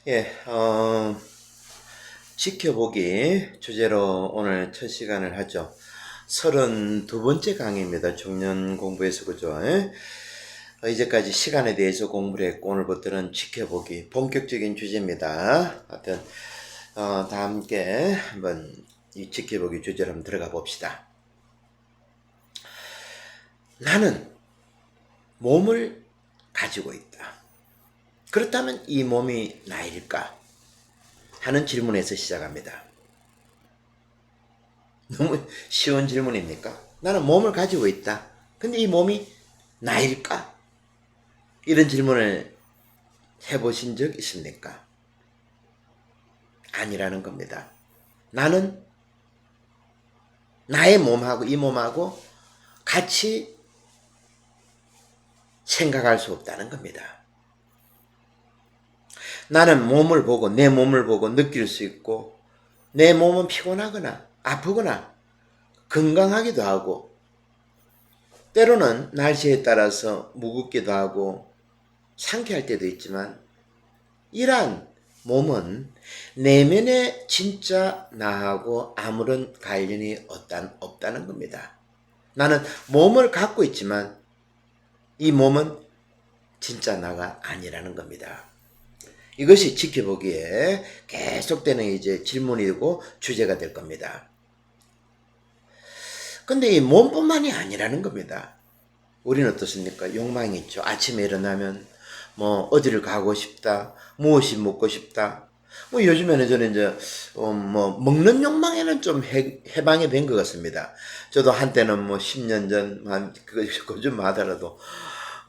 예, 지켜보기 주제로 오늘 첫 시간을 하죠. 32번째 강의입니다. 중년 공부에서, 그죠? 예? 이제까지 시간에 대해서 공부를 했고, 오늘부터는 지켜보기, 본격적인 주제입니다. 하여튼, 다 함께 한번 이 지켜보기 주제로 한번 들어가 봅시다. 나는 몸을 가지고 있다. 그렇다면 이 몸이 나일까? 하는 질문에서 시작합니다. 너무 쉬운 질문입니까? 나는 몸을 가지고 있다. 근데 이 몸이 나일까? 이런 질문을 해보신 적 있습니까? 아니라는 겁니다. 나는 나의 몸하고 이 몸하고 같이 생각할 수 없다는 겁니다. 나는 몸을 보고 내 몸을 보고 느낄 수 있고 내 몸은 피곤하거나 아프거나 건강하기도 하고 때로는 날씨에 따라서 무겁기도 하고 상쾌할 때도 있지만 이러한 몸은 내면의 진짜 나하고 아무런 관련이 없다는 겁니다. 나는 몸을 갖고 있지만 이 몸은 진짜 나가 아니라는 겁니다. 이것이 지켜보기에 계속되는 이제 질문이고 주제가 될 겁니다. 근데 이 몸뿐만이 아니라는 겁니다. 우리는 어떻습니까? 욕망이 있죠. 아침에 일어나면 뭐 어디를 가고 싶다, 무엇이 먹고 싶다. 뭐 요즘에는 저는 이제 뭐 먹는 욕망에는 좀 해방이 된 것 같습니다. 저도 한때는 뭐 10년 전 그 좀 하더라도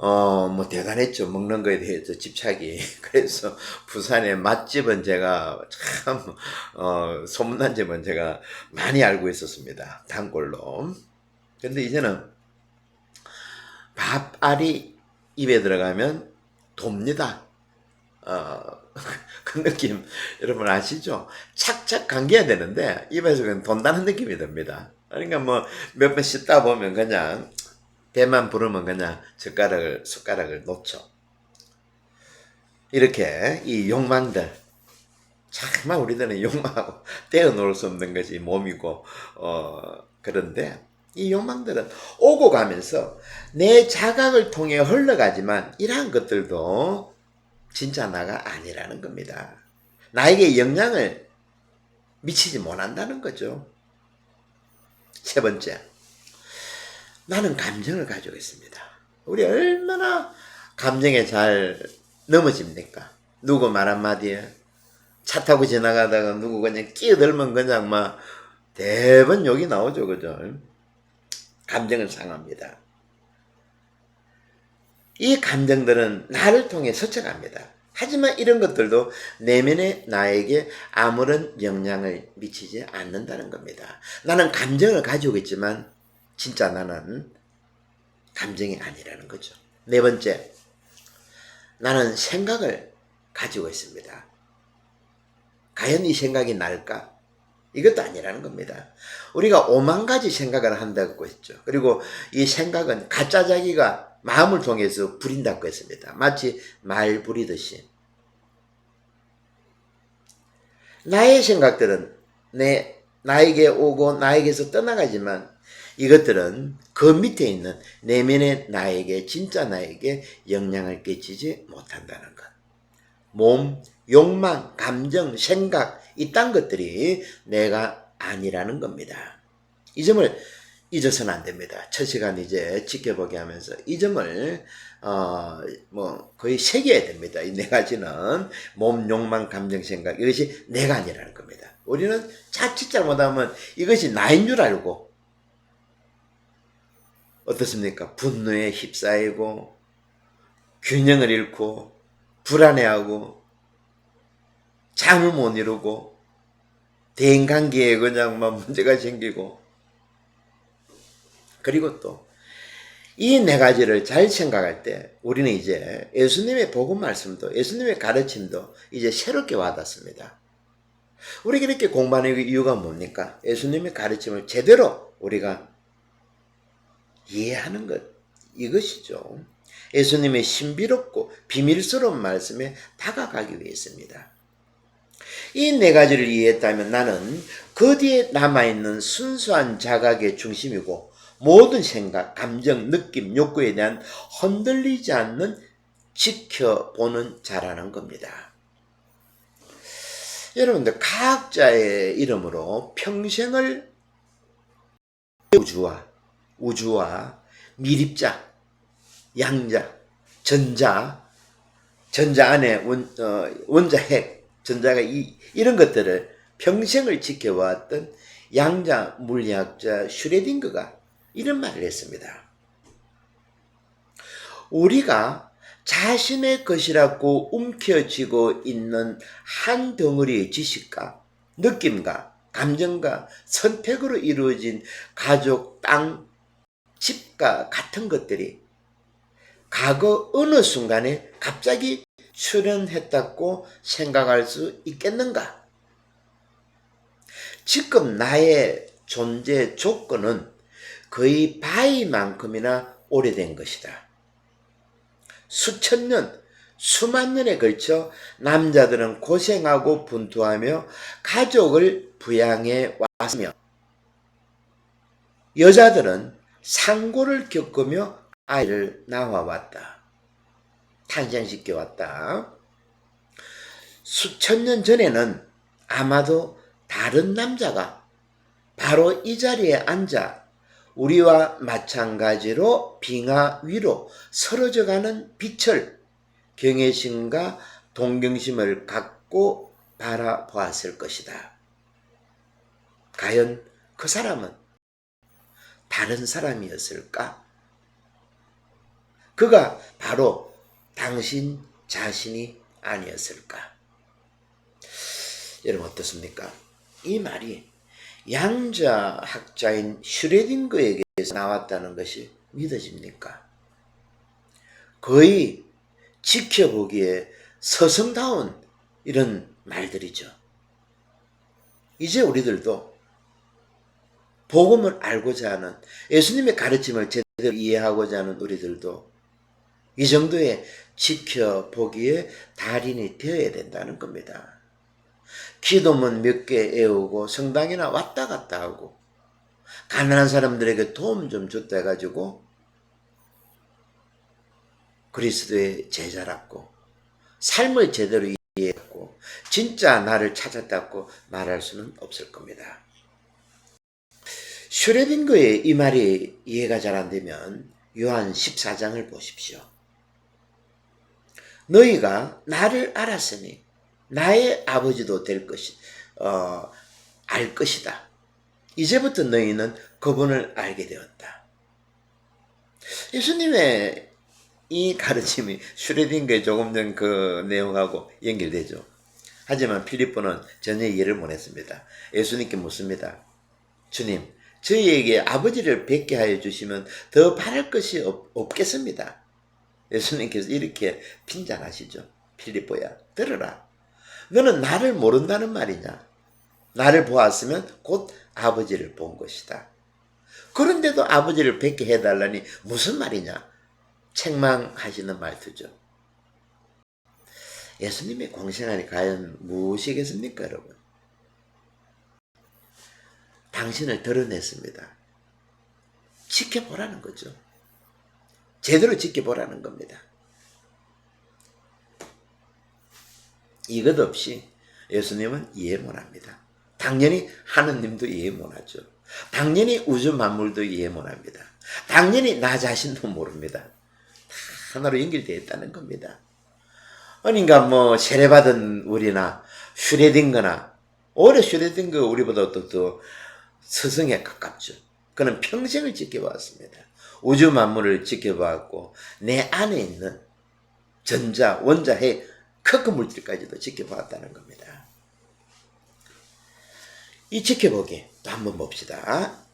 뭐 대단했죠. 먹는 거에 대해서 집착이. 그래서 부산의 맛집은 제가 참 소문난 집은 제가 많이 알고 있었습니다. 단골로. 근데 이제는 밥알이 입에 들어가면 돕니다. 그 느낌 여러분 아시죠? 착착 감겨야 되는데 입에서 그냥 돈다는 느낌이 듭니다. 그러니까 뭐 몇 번 씹다 보면 그냥 배만 부르면 그냥 숟가락을 놓죠. 이렇게 이 욕망들 정말 우리들은 욕망하고 떼어놓을 수 없는 것이 몸이고 그런데 이 욕망들은 오고 가면서 내 자각을 통해 흘러가지만 이러한 것들도 진짜 나가 아니라는 겁니다. 나에게 영향을 미치지 못한다는 거죠. 세 번째, 나는 감정을 가지고 있습니다. 우리 얼마나 감정에 잘 넘어집니까? 누구 말 한마디에 차 타고 지나가다가 누구 그냥 끼어들면 그냥 막 대번 욕이 나오죠, 그죠? 감정을 상합니다. 이 감정들은 나를 통해 스쳐갑니다. 하지만 이런 것들도 내면의 나에게 아무런 영향을 미치지 않는다는 겁니다. 나는 감정을 가지고 있지만 진짜 나는 감정이 아니라는 거죠. 네 번째, 나는 생각을 가지고 있습니다. 과연 이 생각이 날까? 이것도 아니라는 겁니다. 우리가 5만 가지 생각을 한다고 했죠. 그리고 이 생각은 가짜 자기가 마음을 통해서 부린다고 했습니다. 마치 말 부리듯이. 나의 생각들은 나에게 오고 나에게서 떠나가지만 이것들은 그 밑에 있는 내면의 나에게, 진짜 나에게 영향을 끼치지 못한다는 것. 몸, 욕망, 감정, 생각, 이딴 것들이 내가 아니라는 겁니다. 이 점을 잊어서는 안 됩니다. 첫 시간 이제 지켜보게 하면서 이 점을 뭐 거의 새겨야 됩니다. 이 네 가지는 몸, 욕망, 감정, 생각, 이것이 내가 아니라는 겁니다. 우리는 자칫 잘못하면 이것이 나인 줄 알고 어떻습니까? 분노에 휩싸이고 균형을 잃고 불안해하고 잠을 못 이루고 대인관계에 그냥 막 문제가 생기고 그리고 또 이 네 가지를 잘 생각할 때 우리는 이제 예수님의 복음 말씀도 예수님의 가르침도 이제 새롭게 와닿습니다. 우리가 이렇게 공부하는 이유가 뭡니까? 예수님의 가르침을 제대로 우리가 이해하는 것, 이것이죠. 예수님의 신비롭고 비밀스러운 말씀에 다가가기 위해서입니다. 이 네 가지를 이해했다면 나는 그 뒤에 남아있는 순수한 자각의 중심이고 모든 생각, 감정, 느낌, 욕구에 대한 흔들리지 않는 지켜보는 자라는 겁니다. 여러분들 과학자의 이름으로 평생을 우주와 미립자, 양자, 전자 안에 원자 핵, 전자가 이런 것들을 평생을 지켜왔던 양자 물리학자 슈레딩거가 이런 말을 했습니다. 우리가 자신의 것이라고 움켜쥐고 있는 한 덩어리의 지식과 느낌과 감정과 선택으로 이루어진 가족, 땅, 집과 같은 것들이 과거 어느 순간에 갑자기 출현했다고 생각할 수 있겠는가? 지금 나의 존재 조건은 거의 바위만큼이나 오래된 것이다. 수천 년, 수만 년에 걸쳐 남자들은 고생하고 분투하며 가족을 부양해 왔으며 여자들은 상고를 겪으며 아이를 낳아왔다. 탄생시켜왔다. 수천 년 전에는 아마도 다른 남자가 바로 이 자리에 앉아 우리와 마찬가지로 빙하 위로 서러져가는 빛을 경외심과 동경심을 갖고 바라보았을 것이다. 과연 그 사람은 다른 사람이었을까? 그가 바로 당신 자신이 아니었을까? 여러분 어떻습니까? 이 말이 양자학자인 슈레딩거에게서 나왔다는 것이 믿어집니까? 거의 지켜보기에 서성다운 이런 말들이죠. 이제 우리들도 복음을 알고자 하는 예수님의 가르침을 제대로 이해하고자 하는 우리들도 이 정도의 지켜보기에 달인이 되어야 된다는 겁니다. 기도문 몇 개 애우고 성당이나 왔다 갔다 하고 가난한 사람들에게 도움 좀 줬다 해가지고 그리스도의 제자랍고 삶을 제대로 이해했고 진짜 나를 찾았다고 말할 수는 없을 겁니다. 슈레딩거의 이 말이 이해가 잘 안 되면 요한 14장을 보십시오. 너희가 나를 알았으니 나의 아버지도 알 것이다. 이제부터 너희는 그분을 알게 되었다. 예수님의 이 가르침이 슈레딩거의 조금 전 그 내용하고 연결되죠. 하지만 필립보는 전혀 이해를 못했습니다. 예수님께 묻습니다. 주님, 저희에게 아버지를 뵙게 하여 주시면 더 바랄 것이 없겠습니다. 예수님께서 이렇게 핀잔하시죠. 필립보야, 들어라. 너는 나를 모른다는 말이냐? 나를 보았으면 곧 아버지를 본 것이다. 그런데도 아버지를 뵙게 해달라니 무슨 말이냐? 책망하시는 말투죠. 예수님의 공생활이 과연 무엇이겠습니까, 여러분? 당신을 드러냈습니다. 지켜보라는 거죠. 제대로 지켜보라는 겁니다. 이것 없이 예수님은 이해 못합니다. 당연히 하느님도 이해 못하죠. 당연히 우주 만물도 이해 못합니다. 당연히 나 자신도 모릅니다. 하나로 연결되어 있다는 겁니다. 그러니까 뭐 세례받은 우리나 슈레딩거나 오히려 슈레딩거 우리보다 또 스승에 가깝죠. 그는 평생을 지켜봤습니다. 우주 만물을 지켜봤고 내 안에 있는 전자, 원자, 핵, 크크 물질까지도 지켜봤다는 겁니다. 이 지켜보기 또 한번 봅시다.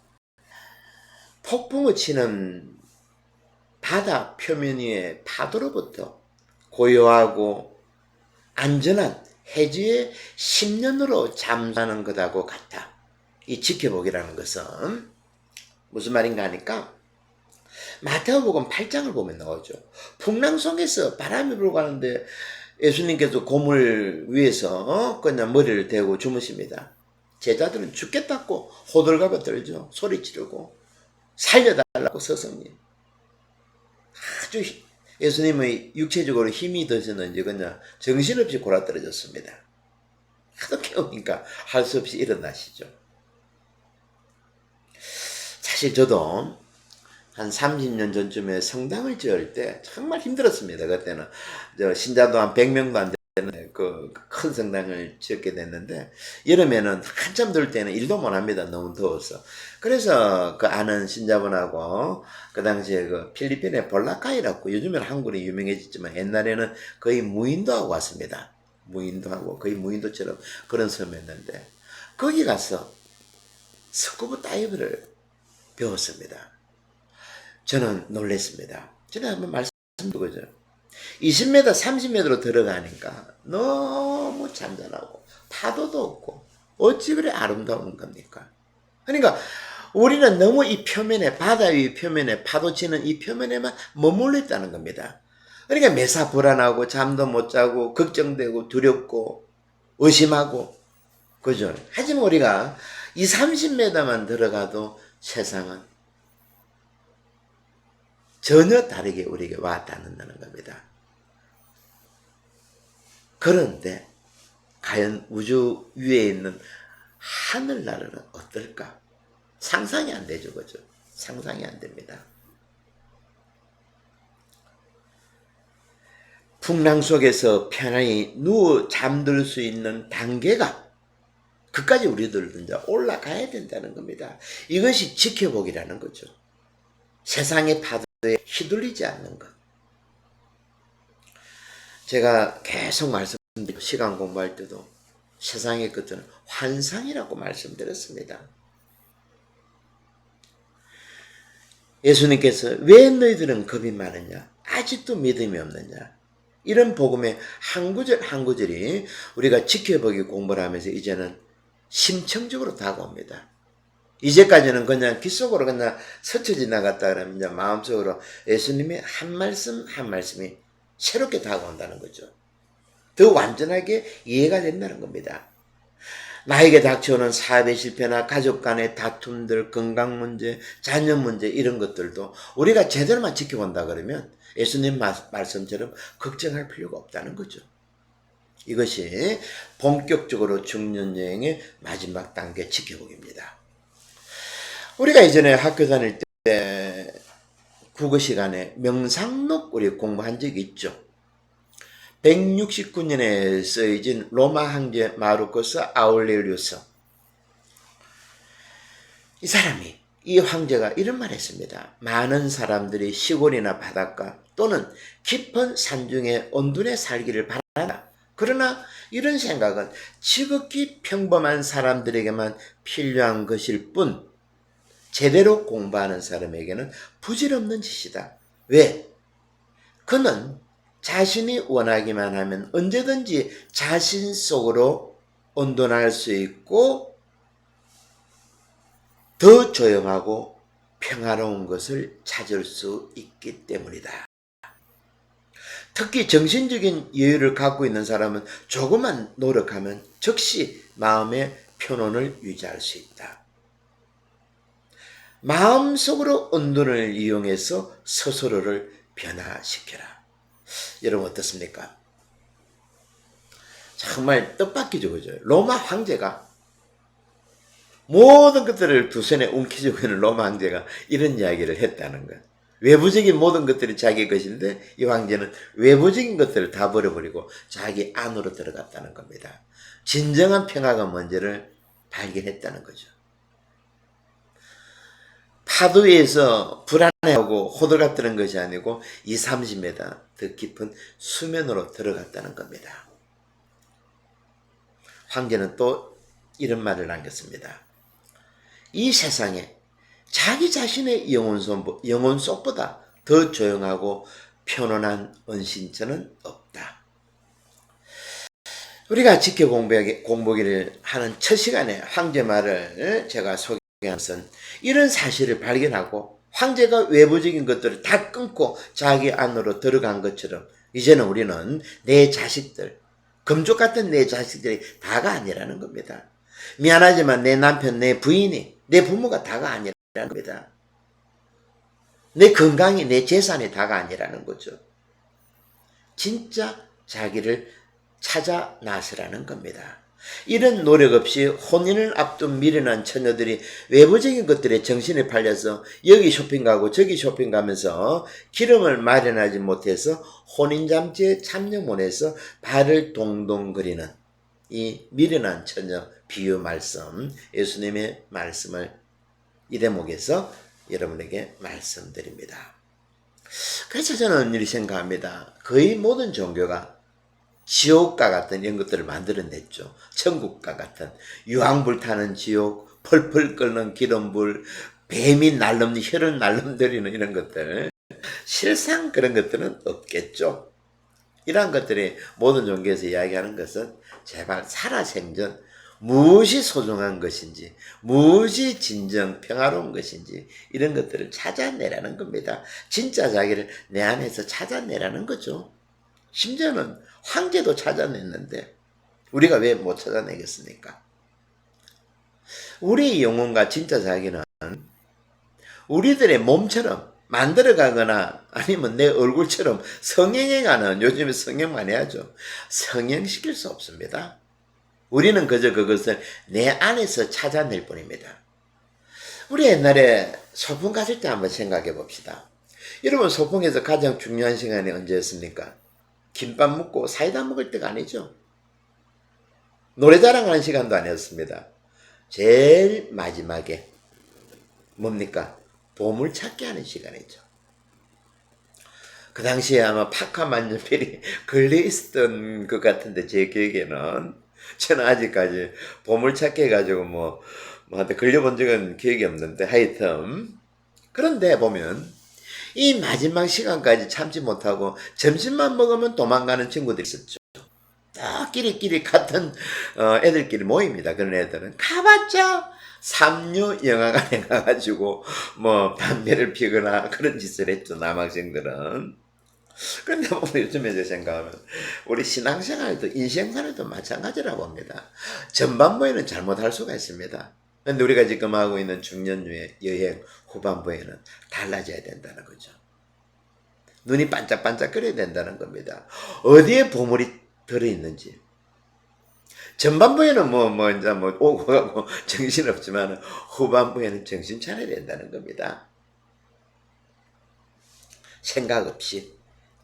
폭풍을 치는 바다 표면 위의 파도로부터 고요하고 안전한 해지의 10년으로 잠수하는 것하고 같다. 이 지켜보기라는 것은 무슨 말인가 하니까 마태복음 8장을 보면 나오죠. 풍랑 속에서 바람이 불고 가는데 예수님께서 고물 위에서 그냥 머리를 대고 주무십니다. 제자들은 죽겠다고 호들갑을 떨죠. 소리 지르고 살려달라고 스승님. 아주 예수님의 육체적으로 힘이 드셨는지 그냥 정신없이 골아떨어졌습니다. 하도 깨우니까 할 수 없이 일어나시죠. 사실 저도 한 30년 전쯤에 성당을 지을 때 정말 힘들었습니다. 그때는 신자도 한 100명도 안 되는 그 큰 성당을 짓게 됐는데, 여름에는 한참 더울 때는 일도 못 합니다. 너무 더워서. 그래서 그 아는 신자분하고 그 당시에 그 필리핀의 볼라카이라고, 요즘에는 한국에 유명해졌지만 옛날에는 거의 무인도하고 왔습니다. 무인도하고 거의 무인도처럼 그런 섬이었는데, 거기 가서 스쿠버 다이브를 배웠습니다. 저는 놀랬습니다. 전에 한번 말씀드린 거죠. 20m, 30m로 들어가니까 너무 잔잔하고 파도도 없고 어찌 그래 아름다운 겁니까? 그러니까 우리는 너무 이 표면에, 바다 위 표면에, 파도 치는 이 표면에만 머물러 있다는 겁니다. 그러니까 매사 불안하고 잠도 못 자고 걱정되고 두렵고 의심하고, 그죠? 하지만 우리가 이 30m만 들어가도 세상은 전혀 다르게 우리에게 와 닿는다는 겁니다. 그런데 과연 우주 위에 있는 하늘나라는 어떨까? 상상이 안 되죠, 그죠? 상상이 안 됩니다. 풍랑 속에서 편안히 누워 잠들 수 있는 단계가, 그까지 우리들은 이제 올라가야 된다는 겁니다. 이것이 지켜보기라는 거죠. 세상의 파도에 휘둘리지 않는 것. 제가 계속 말씀드리고 시간 공부할 때도 세상의 것들은 환상이라고 말씀드렸습니다. 예수님께서 왜 너희들은 겁이 많으냐? 아직도 믿음이 없느냐? 이런 복음의 한 구절 한 구절이 우리가 지켜보기 공부를 하면서 이제는 심층적으로 다가옵니다. 이제까지는 그냥 귓속으로 그냥 스쳐 지나갔다 그러면 이제 마음속으로 예수님의 한 말씀 한 말씀이 새롭게 다가온다는 거죠. 더 완전하게 이해가 된다는 겁니다. 나에게 닥쳐오는 사업의 실패나 가족 간의 다툼들, 건강 문제, 자녀 문제, 이런 것들도 우리가 제대로만 지켜본다 그러면 예수님 말씀처럼 걱정할 필요가 없다는 거죠. 이것이 본격적으로 중년여행의 마지막 단계 지켜보기입니다. 우리가 이전에 학교 다닐 때 국어 시간에 명상록 우리 공부한 적이 있죠. 169년에 쓰여진 로마 황제 마르코스 아울렐리우스. 이 사람이, 이 황제가 이런 말 했습니다. 많은 사람들이 시골이나 바닷가 또는 깊은 산중에 온둔에 살기를 바란다. 그러나 이런 생각은 지극히 평범한 사람들에게만 필요한 것일 뿐 제대로 공부하는 사람에게는 부질없는 짓이다. 왜? 그는 자신이 원하기만 하면 언제든지 자신 속으로 온전할 수 있고 더 조용하고 평화로운 것을 찾을 수 있기 때문이다. 특히 정신적인 여유를 갖고 있는 사람은 조금만 노력하면 즉시 마음의 평온을 유지할 수 있다. 마음속으로 온돈을 이용해서 스스로를 변화시켜라. 여러분 어떻습니까? 정말 뜻밖이죠, 그죠? 로마 황제가 모든 것들을 두 손에 움켜쥐고 있는 로마 황제가 이런 이야기를 했다는 것. 외부적인 모든 것들이 자기 것인데 이 황제는 외부적인 것들을 다 버려버리고 자기 안으로 들어갔다는 겁니다. 진정한 평화가 뭔지를 발견했다는 거죠. 파도 위에서 불안해하고 호들갑 뜨는 것이 아니고 30m 더 깊은 수면으로 들어갔다는 겁니다. 황제는 또 이런 말을 남겼습니다. 이 세상에 자기 자신의 영혼 속보다 더 조용하고 편안한 은신처는 없다. 우리가 지켜 공부기를 하는 첫 시간에 황제 말을 제가 소개한 것은 이런 사실을 발견하고 황제가 외부적인 것들을 다 끊고 자기 안으로 들어간 것처럼 이제는 우리는 내 자식들, 금쪽 같은 내 자식들이 다가 아니라는 겁니다. 미안하지만 내 남편, 내 부인이, 내 부모가 다가 아니라는 겁니다. 내 건강이, 내 재산이 다가 아니라는 거죠. 진짜 자기를 찾아 나서라는 겁니다. 이런 노력 없이 혼인을 앞둔 미련한 처녀들이 외부적인 것들에 정신이 팔려서 여기 쇼핑 가고 저기 쇼핑 가면서 기름을 마련하지 못해서 혼인잔치에 참여 못해서 발을 동동거리는 이 미련한 처녀 비유 말씀, 예수님의 말씀을 이 대목에서 여러분에게 말씀드립니다. 그래서 저는 이렇게 생각합니다. 거의 모든 종교가 지옥과 같은 이런 것들을 만들어냈죠. 천국과 같은 유황불 타는 지옥, 펄펄 끓는 기름불, 뱀이 날름 혀를 날름거리는 이런 것들. 실상 그런 것들은 없겠죠. 이러한 것들이 모든 종교에서 이야기하는 것은 제발 살아생전 무엇이 소중한 것인지, 무엇이 진정 평화로운 것인지 이런 것들을 찾아내라는 겁니다. 진짜 자기를 내 안에서 찾아내라는 거죠. 심지어는 황제도 찾아냈는데 우리가 왜 못 찾아내겠습니까? 우리의 영혼과 진짜 자기는 우리들의 몸처럼 만들어가거나 아니면 내 얼굴처럼 성형해가는, 요즘에 성형 많이 하죠. 성형시킬 수 없습니다. 우리는 그저 그것을 내 안에서 찾아낼 뿐입니다. 우리 옛날에 소풍 갔을 때 한번 생각해 봅시다. 여러분, 소풍에서 가장 중요한 시간이 언제였습니까? 김밥 먹고 사이다 먹을 때가 아니죠. 노래자랑하는 시간도 아니었습니다. 제일 마지막에 뭡니까? 보물찾기 하는 시간이죠. 그 당시에 아마 파카 만년필이 걸려있었던 것 같은데 제 기억에는 저는 아직까지 보물찾기 해가지고 뭐한테 걸려본 적은 기억이 없는데 하여튼 그런데 보면 이 마지막 시간까지 참지 못하고 점심만 먹으면 도망가는 친구들이 있었죠. 다 끼리끼리 같은 애들끼리 모입니다. 그런 애들은 가봤자 삼류 영화관에 가가지고 담배를 피거나 그런 짓을 했죠. 남학생들은. 그런데 요즘에 생각하면 우리 신앙생활도 인생생활도 마찬가지라고 봅니다. 전반부에는 잘못할 수가 있습니다. 근데 우리가 지금 하고 있는 중년유의 여행 후반부에는 달라져야 된다는 거죠. 눈이 반짝반짝거려야 된다는 겁니다. 어디에 보물이 들어있는지. 전반부에는 이제 오고 가고 정신없지만 후반부에는 정신 차려야 된다는 겁니다. 생각 없이,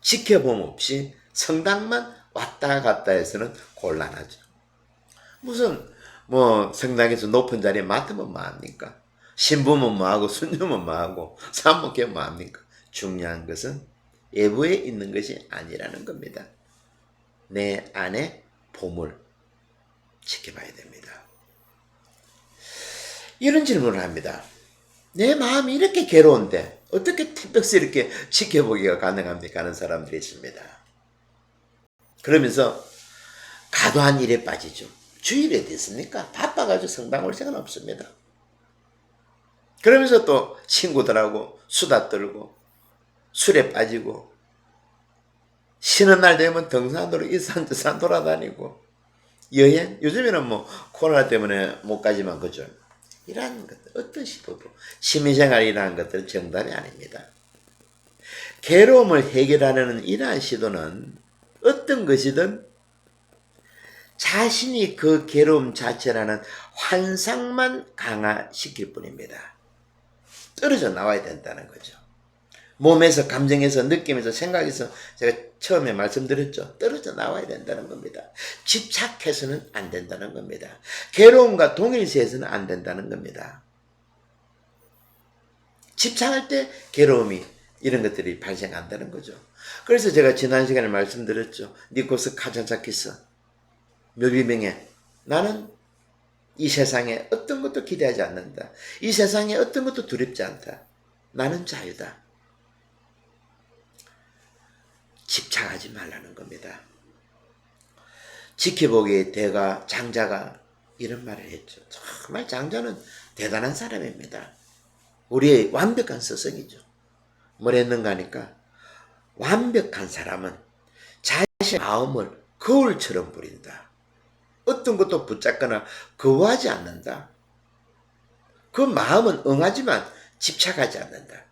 지켜봄 없이 성당만 왔다 갔다 해서는 곤란하죠. 무슨 성당에서 높은 자리에 맡으면 뭐합니까? 신부면 뭐하고 순주면 뭐하고 사목하면 뭐합니까? 중요한 것은 외부에 있는 것이 아니라는 겁니다. 내 안에 보물 지켜봐야 됩니다. 이런 질문을 합니다. 내 마음이 이렇게 괴로운데 어떻게 템백스럽게 지켜보기가 가능합니까? 하는 사람들이 있습니다. 그러면서 과도한 일에 빠지죠. 주일에 됐습니까? 바빠가지고 성당 올 시간 없습니다. 그러면서 또 친구들하고 수다 떨고 술에 빠지고 쉬는 날 되면 등산으로 이 산 저 산 돌아다니고 여행, 요즘에는 코로나 때문에 못 가지만 그죠. 이러한 것들 어떤 시도도 취미생활이라는 것들은 정답이 아닙니다. 괴로움을 해결하려는 이러한 시도는 어떤 것이든 자신이 그 괴로움 자체라는 환상만 강화시킬 뿐입니다. 떨어져 나와야 된다는 거죠. 몸에서, 감정에서, 느낌에서, 생각에서 제가 처음에 말씀드렸죠. 떨어져 나와야 된다는 겁니다. 집착해서는 안 된다는 겁니다. 괴로움과 동일시해서는 안 된다는 겁니다. 집착할 때 괴로움이 이런 것들이 발생한다는 거죠. 그래서 제가 지난 시간에 말씀드렸죠. 니코스 카잔차키스 묘비명에 나는 이 세상에 어떤 것도 기대하지 않는다. 이 세상에 어떤 것도 두렵지 않다. 나는 자유다. 집착하지 말라는 겁니다. 지켜보기에 대가 장자가 이런 말을 했죠. 정말 장자는 대단한 사람입니다. 우리의 완벽한 스승이죠. 뭘 했는가 하니까 완벽한 사람은 마음을 거울처럼 부린다. 어떤 것도 붙잡거나 거부하지 않는다. 그 마음은 응하지만 집착하지 않는다.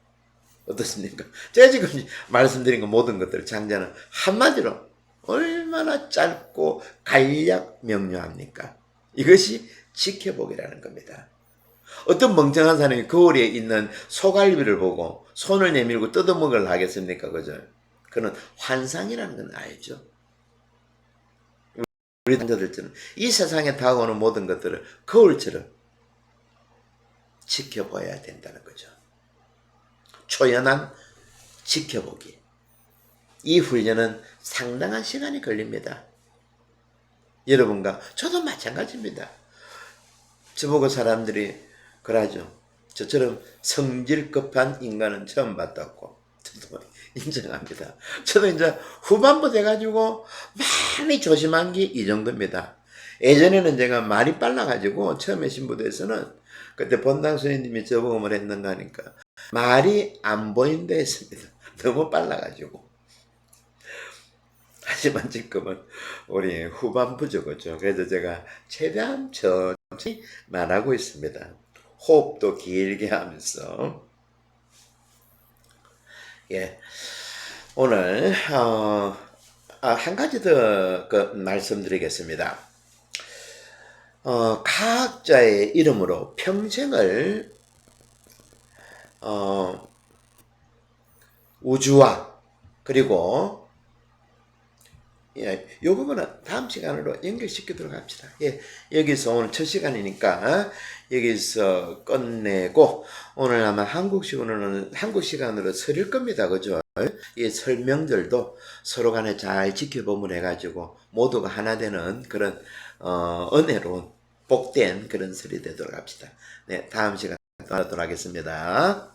어떻습니까? 제가 지금 말씀드린 그 모든 것들 장자는 한마디로 얼마나 짧고 간략 명료합니까? 이것이 지켜보기라는 겁니다. 어떤 멍청한 사람이 거울에 있는 소갈비를 보고 손을 내밀고 뜯어먹으려 하겠습니까? 그죠? 그는 환상이라는 건 알죠. 우리 남자들처럼 이 세상에 다가오는 모든 것들을 거울처럼 지켜봐야 된다는 거죠. 초연한 지켜보기. 이 훈련은 상당한 시간이 걸립니다. 여러분과 저도 마찬가지입니다. 저보고 사람들이 그러죠. 저처럼 성질 급한 인간은 처음 봤다고. 저도 인정합니다. 저도 이제 후반부 돼가지고 많이 조심한 게 이 정도입니다. 예전에는 제가 말이 빨라가지고 처음에 신부대에서는 그때 본당 스님이 저보고 뭘 했는가 하니까 말이 안 보인다 했습니다. 너무 빨라가지고. 하지만 지금은 우리 후반부죠, 그죠? 그래서 제가 최대한 천천히 말하고 있습니다. 호흡도 길게 하면서. 예. 오늘, 한 가지 더 말씀드리겠습니다. 과학자의 이름으로 평생을, 우주와, 그리고 예, 이 부분은 다음 시간으로 연결시키도록 합시다. 예, 여기서 오늘 첫 시간이니까 여기서 끝내고 오늘 아마 한국 시간으로 설일 겁니다. 그죠? 이 설명들도 서로 간에 잘 지켜보면 해가지고 모두가 하나 되는 그런 은혜로운 복된 그런 설이 되도록 합시다. 네, 다음 시간에 또 하도록 하겠습니다.